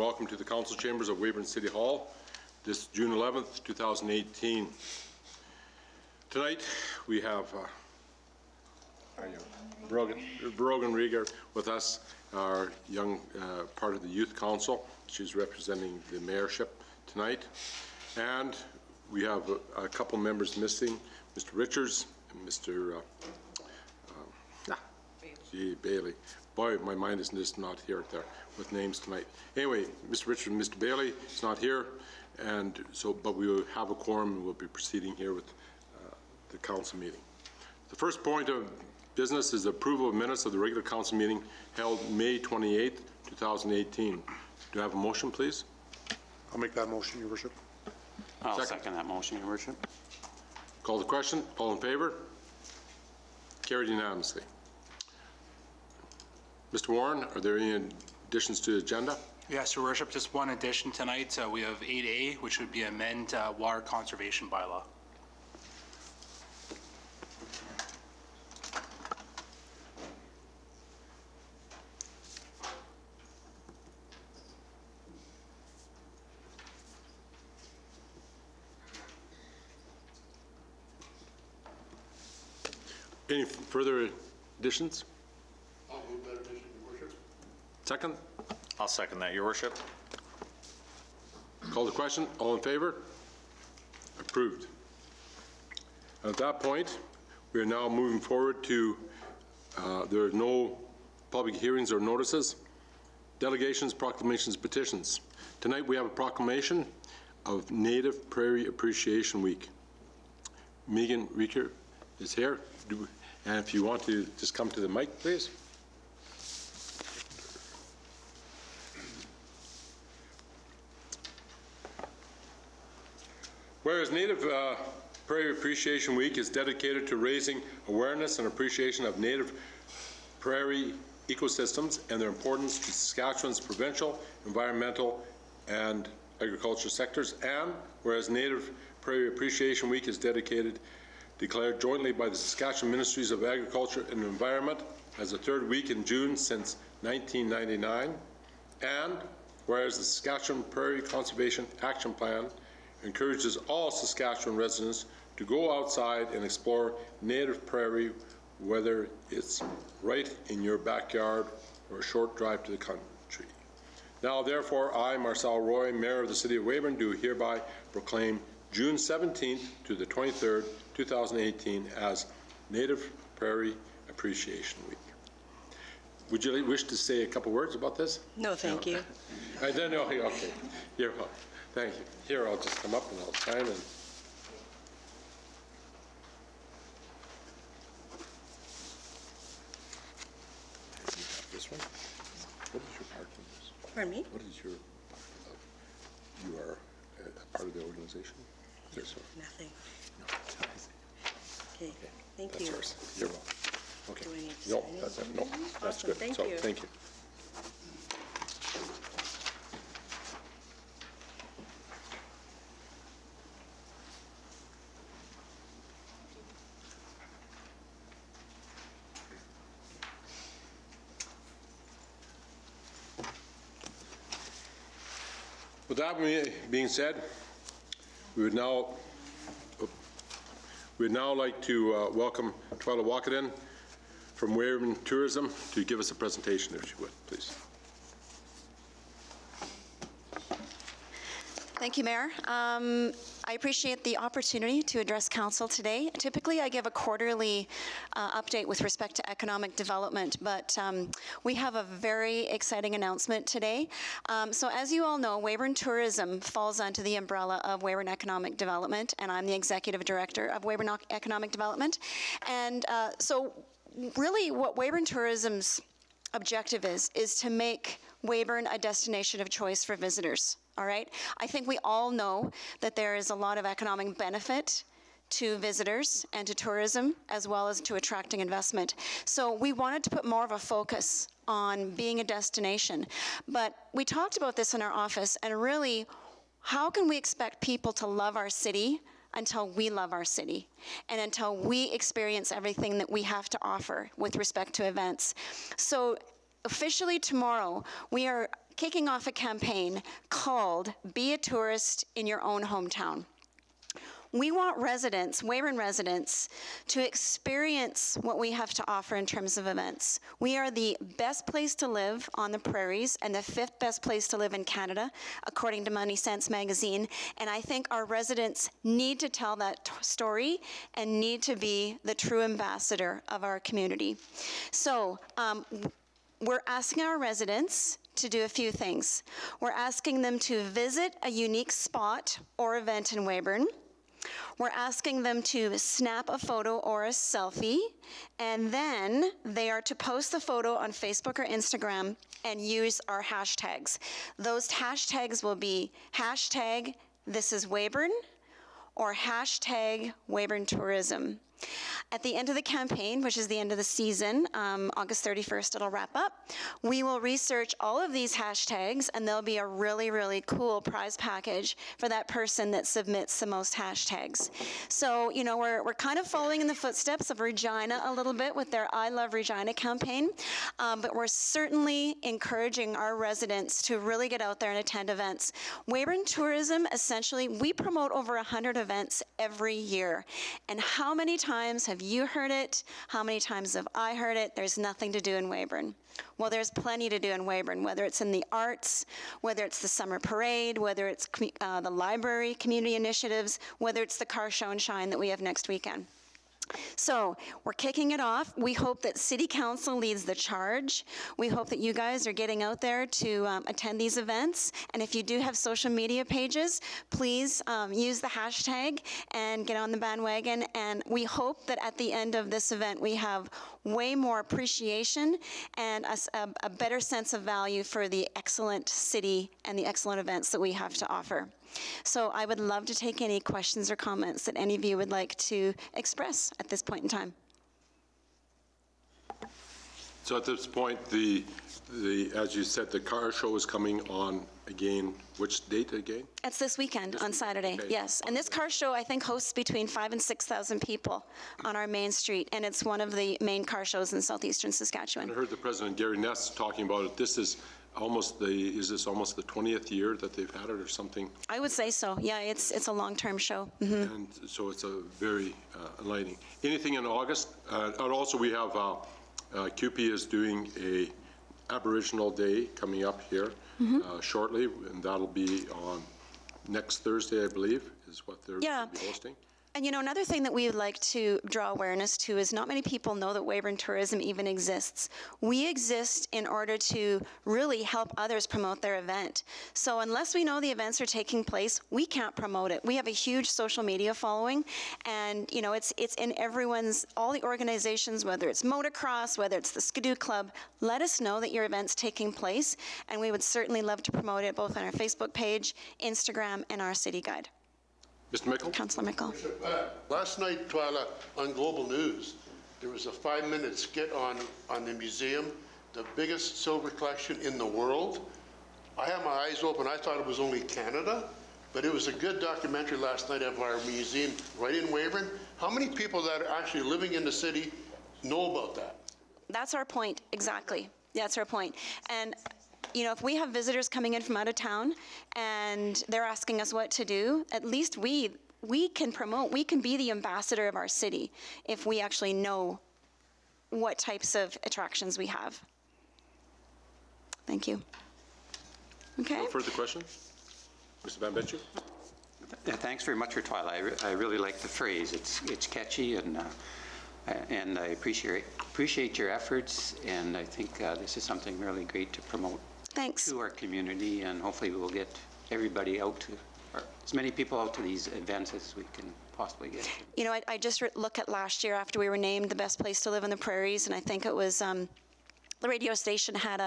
welcome to the Council Chambers of Weyburn City Hall this June 11th, 2018. Tonight we have Brogan Rieger with us, our young part of the Youth Council. She's representing the mayorship tonight. And we have a couple members missing, Mr. Richards and Mr. Bailey. Boy, my mind is just not here there with names tonight. Anyway, Mr. Richards and Mr. Bailey is not here, and so, but we will have a quorum and we'll be proceeding here with the council meeting. The first point of business is the approval of minutes of the regular council meeting held May 28th, 2018. Do I have a motion, please? I'll make that motion, Your Worship. I'll second that motion, Your Worship. Call the question. All in favor? Carried unanimously. Mr. Warren, are there any additions to the agenda? Yes, Your Worship, just one addition tonight. We have 8A, which would be amend water conservation bylaw. Any further additions? I'll move that addition, Your Worship. Second? I'll second that, Your Worship. Call the question. All in favor? Approved. At that point, we are now moving forward to, there are no public hearings or notices, delegations, proclamations, petitions. Tonight we have a proclamation of Native Prairie Appreciation Week. Megan Rieger is here. And if you want to just come to the mic, please. Whereas Native Prairie Appreciation Week is dedicated to raising awareness and appreciation of native prairie ecosystems and their importance to Saskatchewan's provincial, environmental, and agriculture sectors, and whereas Native Prairie Appreciation Week is declared jointly by the Saskatchewan Ministries of Agriculture and Environment as the third week in June since 1999, and whereas the Saskatchewan Prairie Conservation Action Plan encourages all Saskatchewan residents to go outside and explore native prairie, whether it's right in your backyard or a short drive to the country. Now, therefore, I, Marcel Roy, Mayor of the City of Weyburn, do hereby proclaim June 17th to the 23rd, 2018 as Native Prairie Appreciation Week. Would you wish to say a couple words about this? No, thank you. I don't know. Okay. Here, thank you. Here, I'll just come up and I'll sign and. This one. What is your part in this? Pardon me? What is your part of? You are a part of the organization? This one. Nothing. No. Okay. Thank That's you. yours. You're welcome. Okay. Do I need to No, sign that's it? it. No, that's Awesome. good. Thank So, you. thank you. With that being said, we would now like to welcome Twyla Walkaden from Weyburn Tourism to give us a presentation, if she would, please. Thank you, Mayor. I appreciate the opportunity to address Council today. Typically, I give a quarterly update with respect to economic development, but we have a very exciting announcement today. So as you all know, Weyburn Tourism falls under the umbrella of Weyburn Economic Development, and I'm the Executive Director of Weyburn Economic Development. And so really what Weyburn Tourism's objective is to make Weyburn a destination of choice for visitors. All right. I think we all know that there is a lot of economic benefit to visitors and to tourism, as well as to attracting investment. So we wanted to put more of a focus on being a destination. But we talked about this in our office, and really, how can we expect people to love our city until we love our city and until we experience everything that we have to offer with respect to events? So officially tomorrow, we are kicking off a campaign called Be a Tourist in Your Own Hometown. We want residents, Weyburn residents, to experience what we have to offer in terms of events. We are the best place to live on the prairies and the 5th best place to live in Canada, according to Money Sense magazine. And I think our residents need to tell that story and need to be the true ambassador of our community. So we're asking our residents to do a few things. We're asking them to visit a unique spot or event in Weyburn. We're asking them to snap a photo or a selfie, and then they are to post the photo on Facebook or Instagram and use our hashtags. Those hashtags will be hashtag This Is Weyburn or hashtag Weyburn Tourism. At the end of the campaign, which is the end of the season, August 31st, it'll wrap up. We will research all of these hashtags, and there'll be a really, really cool prize package for that person that submits the most hashtags. So, you know, we're kind of following in the footsteps of Regina a little bit with their I Love Regina campaign, but we're certainly encouraging our residents to really get out there and attend events. Weyburn Tourism, essentially, we promote over 100 events every year. And how many times have you heard it? How many times have I heard it? There's nothing to do in Weyburn. Well, there's plenty to do in Weyburn, whether it's in the arts, whether it's the summer parade, whether it's the library community initiatives, whether it's the car show and shine that we have next weekend. So we're kicking it off. We hope that City Council leads the charge. We hope that you guys are getting out there to attend these events. And if you do have social media pages, please use the hashtag and get on the bandwagon. And we hope that at the end of this event, we have way more appreciation and a better sense of value for the excellent city and the excellent events that we have to offer. So I would love to take any questions or comments that any of you would like to express at this point in time. So at this point, as you said, the car show is coming on again. Which date again? It's this weekend on Saturday, okay. yes. And this car show, I think, hosts between 5,000 and 6,000 people on our main street, and it's one of the main car shows in southeastern Saskatchewan. I heard the President Gary Ness talking about it. This is almost is this almost the 20th year that they've had it or something? I would say so. Yeah, it's a long-term show. Mm-hmm. And so it's a very enlightening. Anything in August? And also we have QP is doing a Aboriginal Day coming up here shortly, and that'll be on next Thursday, I believe, is what they're going to be hosting. And you know, another thing that we would like to draw awareness to is not many people know that Weyburn Tourism even exists. We exist in order to really help others promote their event. So unless we know the events are taking place, we can't promote it. We have a huge social media following, and you know, it's in everyone's, all the organizations, whether it's motocross, whether it's the Skidoo Club, let us know that your event's taking place, and we would certainly love to promote it both on our Facebook page, Instagram, and our city guide. Mr. Mickle? Councillor Mickle. Last night, Twyla, on Global News, there was a 5-minute skit on the museum, the biggest silver collection in the world. I had my eyes open. I thought it was only Canada, but it was a good documentary last night of our museum right in Weyburn. How many people that are actually living in the city know about that? That's our point, exactly. That's our point. And you know, if we have visitors coming in from out of town and they're asking us what to do, at least we can promote, we can be the ambassador of our city if we actually know what types of attractions we have. Thank you. Okay. No further questions? Mr. Van Betju? Thanks very much for Twyla. I really like the phrase. It's catchy, and I appreciate your efforts, and I think this is something really great to promote. Thanks. To our community, and hopefully we'll get everybody out to, or as many people out to these events as we can possibly get. You know, I just look at last year after we were named the best place to live in the prairies, and I think it was the radio station had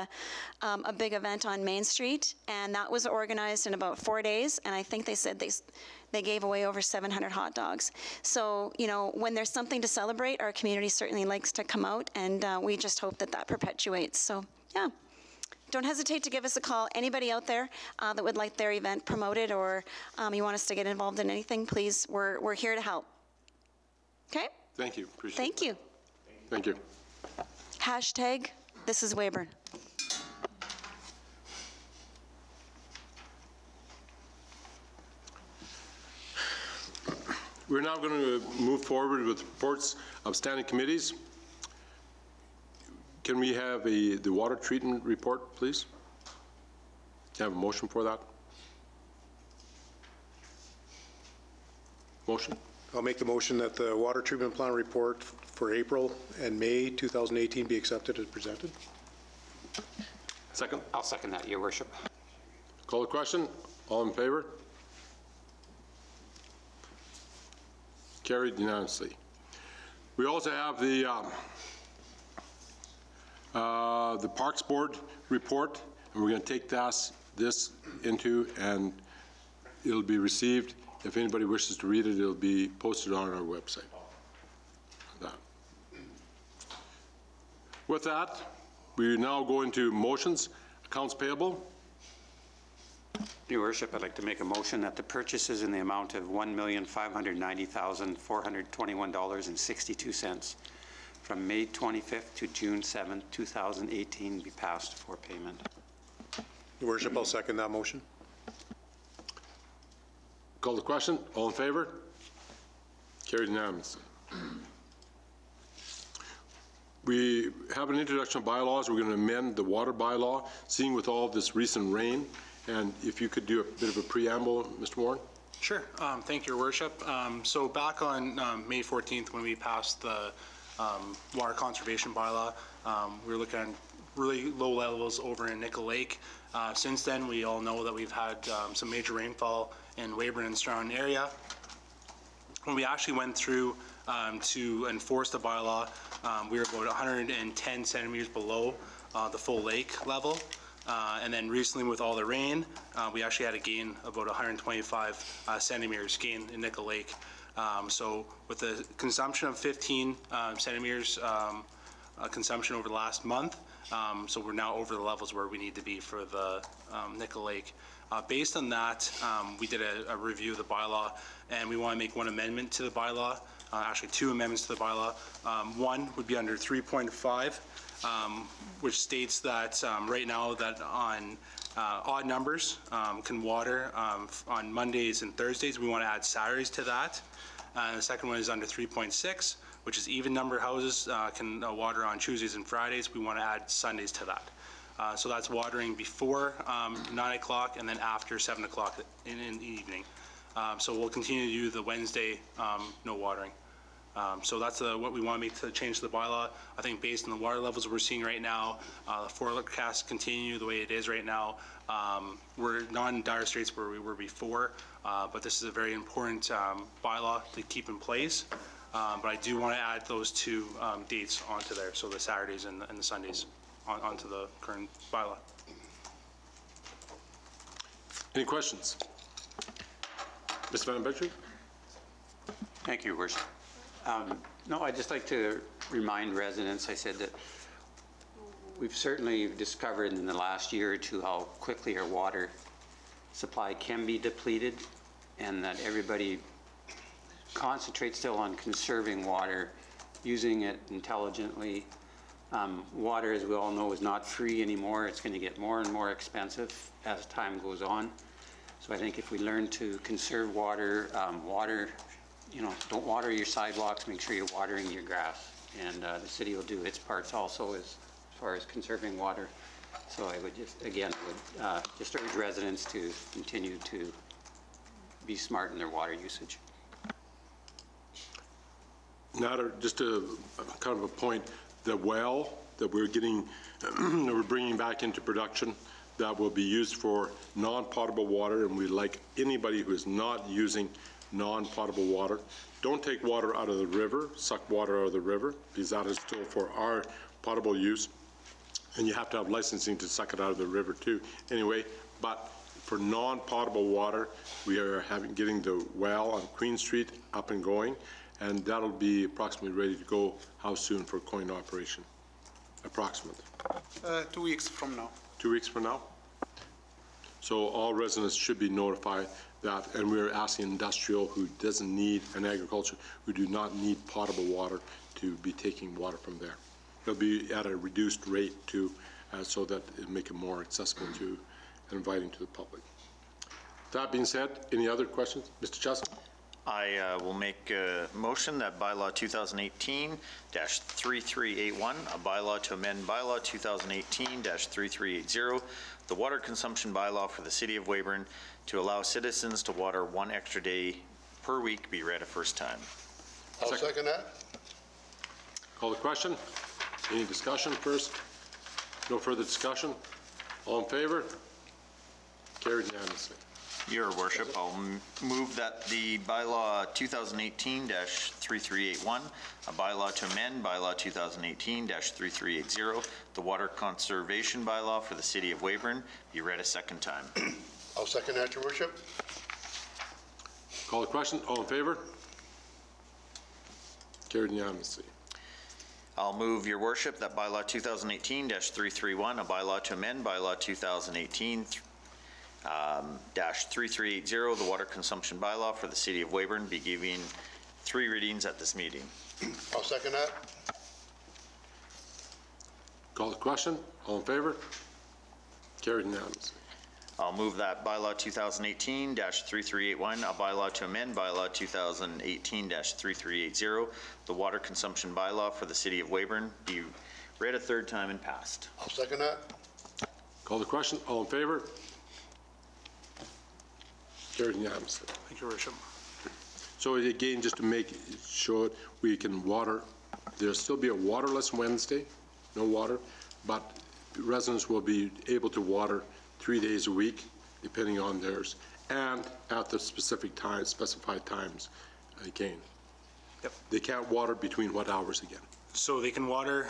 a big event on Main Street, and that was organized in about 4 days, and I think they said they gave away over 700 hot dogs. So, you know, when there's something to celebrate, our community certainly likes to come out, and we just hope that that perpetuates. So, yeah. Don't hesitate to give us a call. Anybody out there that would like their event promoted, or you want us to get involved in anything, please, we're here to help. Okay? Thank you. Appreciate Thank you. Thank you. Hashtag This Is Weyburn. We're now going to move forward with reports of standing committees. Can we have the water treatment report, please? Can I have a motion for that? Motion? I'll make the motion that the water treatment plant report for April and May 2018 be accepted as presented. Second? I'll second that, Your Worship. Call the question. All in favor? Carried unanimously. We also have the Parks Board report, and we're going to take this into, and it'll be received. If anybody wishes to read it, it'll be posted on our website. With that, we now go into motions. Accounts payable. Your Worship, I'd like to make a motion that the purchases in the amount of $1,590,421.62 from May 25th to June 7th, 2018 be passed for payment. Your Worship, I'll second that motion. Call the question. All in favor? Carried unanimously. We have an introduction of bylaws. We're going to amend the water bylaw, seeing with all this recent rain. And if you could do a bit of a preamble, Mr. Warren? Sure. Thank you, Your Worship. So back on May 14th, when we passed the water conservation bylaw, we were looking at really low levels over in Nickel Lake. Since then, we all know that we've had some major rainfall in Weyburn and surrounding area. When we actually went through to enforce the bylaw, we were about 110 centimeters below the full lake level. And then recently with all the rain, we actually had a gain of about 125 centimeters gain in Nickel Lake. So with the consumption of 15 centimeters consumption over the last month, so we're now over the levels where we need to be for the Nickel Lake. Based on that, we did a review of the bylaw, and we want to make one amendment to the bylaw, actually two amendments to the bylaw. One would be under 3.5, which states that right now that on odd numbers can water on Mondays and Thursdays. We want to add Saturdays to that. The second one is under 3.6, which is even number houses can water on Tuesdays and Fridays. We want to add Sundays to that. So that's watering before 9 o'clock and then after 7 o'clock in the evening. So we'll continue to do the Wednesday no watering. So that's what we want to make to change the bylaw. I think based on the water levels we're seeing right now, the forecasts continue the way it is right now. We're not in dire straits where we were before, but this is a very important bylaw to keep in place. But I do want to add those two dates onto there, so the Saturdays and the Sundays onto the current bylaw. Any questions? Mr. Van Betry? Thank you, Your Worship. No, I'd just like to remind residents, I said that we've certainly discovered in the last year or two how quickly our water supply can be depleted, and that everybody concentrates still on conserving water, using it intelligently. Water, as we all know, is not free anymore. It's going to get more and more expensive as time goes on. So I think if we learn to conserve water, don't water your sidewalks, make sure you're watering your grass. And the city will do its parts also as far as conserving water. So I would just, again, just urge residents to continue to be smart in their water usage. Now, just a kind of a point, the well that we're getting, that we're bringing back into production, that will be used for non-potable water, and we'd like anybody who is not using non-potable water, don't take water out of the river, suck water out of the river, because that is still for our potable use, and you have to have licensing to suck it out of the river too. Anyway, but for non-potable water, we are getting the well on Queen Street up and going, and that'll be approximately ready to go how soon for coin operation? Approximate. 2 weeks from now. 2 weeks from now? So all residents should be notified that, and we're asking industrial who doesn't need, and agriculture who do not need potable water to be taking water from there. It'll be at a reduced rate too, so that it make it more accessible to and inviting to the public. That being said, any other questions? Mr. Chesson? I will make a motion that bylaw 2018-3381, a bylaw to amend bylaw 2018-3380, the water consumption bylaw for the city of Weyburn to allow citizens to water 1 extra day per week be read a first time. I'll second that. Call the question. Any discussion first? No further discussion? All in favor? Carried unanimously. Your worship, I'll move that the bylaw 2018-3381, a bylaw to amend bylaw 2018-3380, the water conservation bylaw for the city of Weyburn, be read a second time. I'll second that, Your Worship. Call the question. All in favor? Carried unanimously. I'll move, your worship, that bylaw 2018-331, a bylaw to amend bylaw 2018-3380, the water consumption bylaw for the city of Weyburn, be given 3 readings at this meeting. I'll second that. Call the question. All in favor? Carried unanimously. I'll move that bylaw 2018-3381, a bylaw to amend bylaw 2018-3380, the water consumption bylaw for the city of Weyburn, be read a 3rd time and passed. I'll second that. Call the question. All in favor? Carried unanimously. Thank you, Your Worship. So again, just to make sure we can water, there'll still be a waterless Wednesday, no water, but residents will be able to water 3 days a week, depending on theirs, and at the specified times again. Yep. They can't water between what hours again? So they can water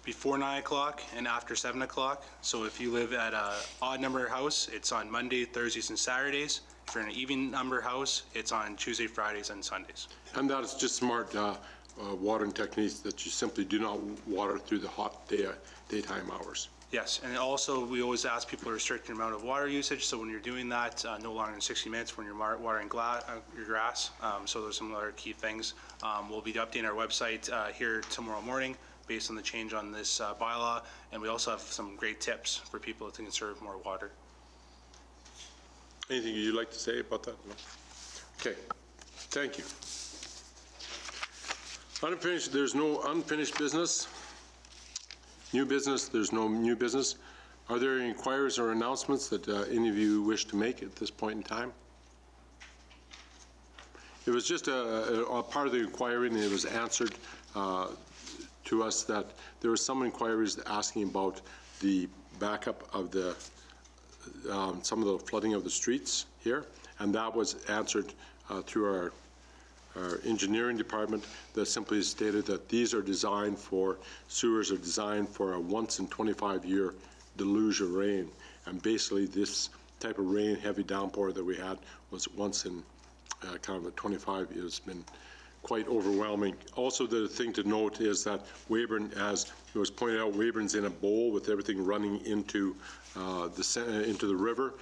before 9 o'clock and after 7 o'clock. So if you live at an odd number house, it's on Monday, Thursdays, and Saturdays. If you're in an even number house, it's on Tuesday, Fridays, and Sundays. And that is just smart watering techniques that you simply do not water through the hot daytime hours. Yes, and also we always ask people to restrict your amount of water usage. So when you're doing that, no longer than 60 minutes when you're watering your grass. So those are some other key things. We'll be updating our website here tomorrow morning based on the change on this bylaw. And we also have some great tips for people to conserve more water. Anything you'd like to say about that? No? Okay, thank you. Unfinished, there's no unfinished business. New business, there's no new business. Are there any inquiries or announcements that any of you wish to make at this point in time? It was just a part of the inquiry, and it was answered to us that there were some inquiries asking about the backup of the some of the flooding of the streets here, and that was answered through our engineering department that simply stated that these are designed for, sewers are designed for a once in 25-year deluge of rain. And basically this type of rain, heavy downpour that we had was once in kind of a 25, it's been quite overwhelming. Also, the thing to note is that Weyburn, as it was pointed out, Weyburn's in a bowl with everything running into the river,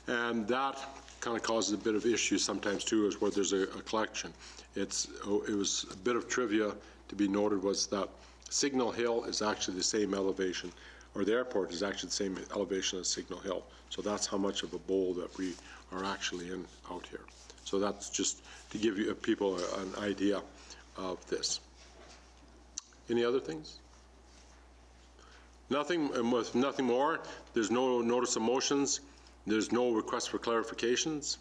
and that kind of causes a bit of issues sometimes too, is where there's a collection. It was a bit of trivia to be noted was that Signal Hill is actually the same elevation, or the airport is actually the same elevation as Signal Hill. So that's how much of a bowl that we are actually in out here. So that's just to give you people an idea of this. Any other things? Nothing, and with nothing more, there's no notice of motions, there's no request for clarifications,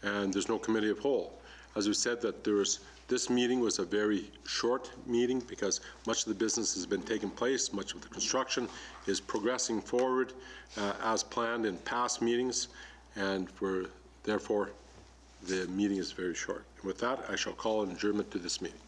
and there's no committee of whole. As we said, that this meeting was a very short meeting because much of the business has been taking place, much of the construction is progressing forward as planned in past meetings, and therefore the meeting is very short. And with that, I shall call an adjournment to this meeting.